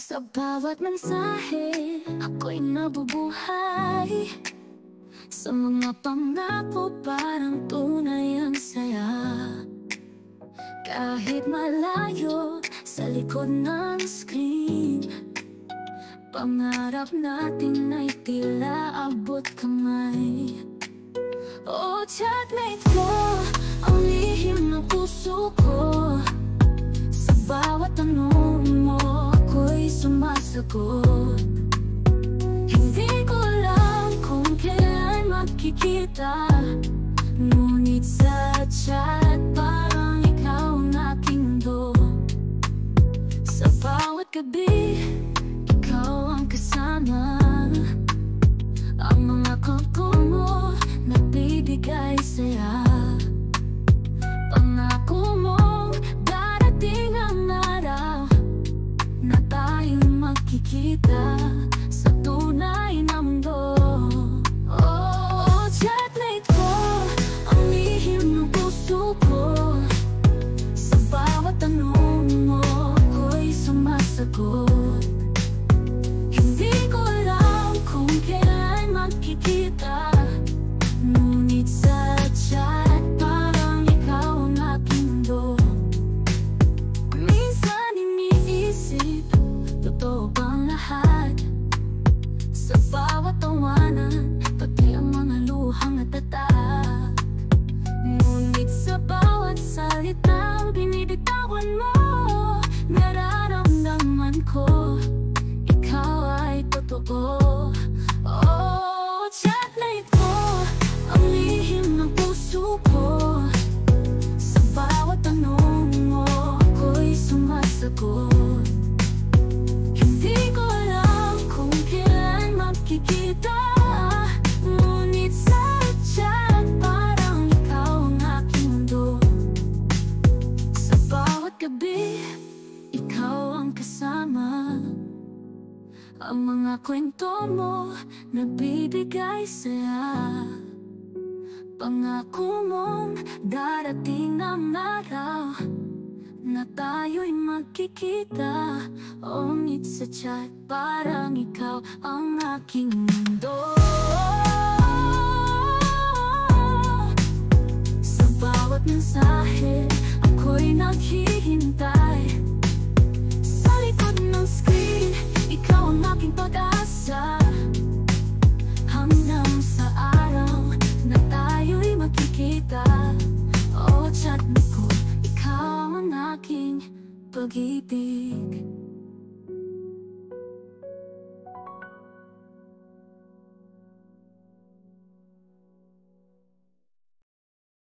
Sa bawat mensahe, ako'y nabubuhay. Sa mga pangako parang tunay ang saya. Kahit malayo sa likod ng screen, pangarap natin ay tila abot kamay. Oh, chatmate ko, ang lihim ng puso ko. Sa bawat tanong mo, ako'y sumasagot. Hindi ko alam kung kailan magkikita, ngunit sa chat parang ikaw ang aking mundo. Sa bawat gabi, ikaw ang kasama. Ang mga kwento mo nagbibigay saya. Pangako mong darating ang araw na tayo'y magkikita sa tunay na mundo. Oh, chatmate ko, ang lihim ng puso ko. Sa bawat tanong mo, ako'y sumasagot. Hindi ko alam kung kailan magkikita, ngunit sa chat parang ikaw ang aking mundo. Minsan iniisip, totoo bang lahat? Sa bawat tawanan, pati ang mga luhang natatak. Ngunit sa bawat salitang binibitawan mo, nararamdaman ko ikaw ay totoo. Oh, chatmate ko, ang lihim ng puso ko. Sa bawat tanong mo, ako'y sumasagot. Hindi ko alam kung kailan magkikita, ngunit sa chat parang ikaw ang aking mundo. Sa bawat gabi, ikaw ang kasama. Ang mga kwento mo nagbibigay saya. Pangako mong darating ang araw na tayo'y magkikita, ngunit sa chat parang ikaw ang aking mundo. Sa bawat mensahe, ako'y naghihintay.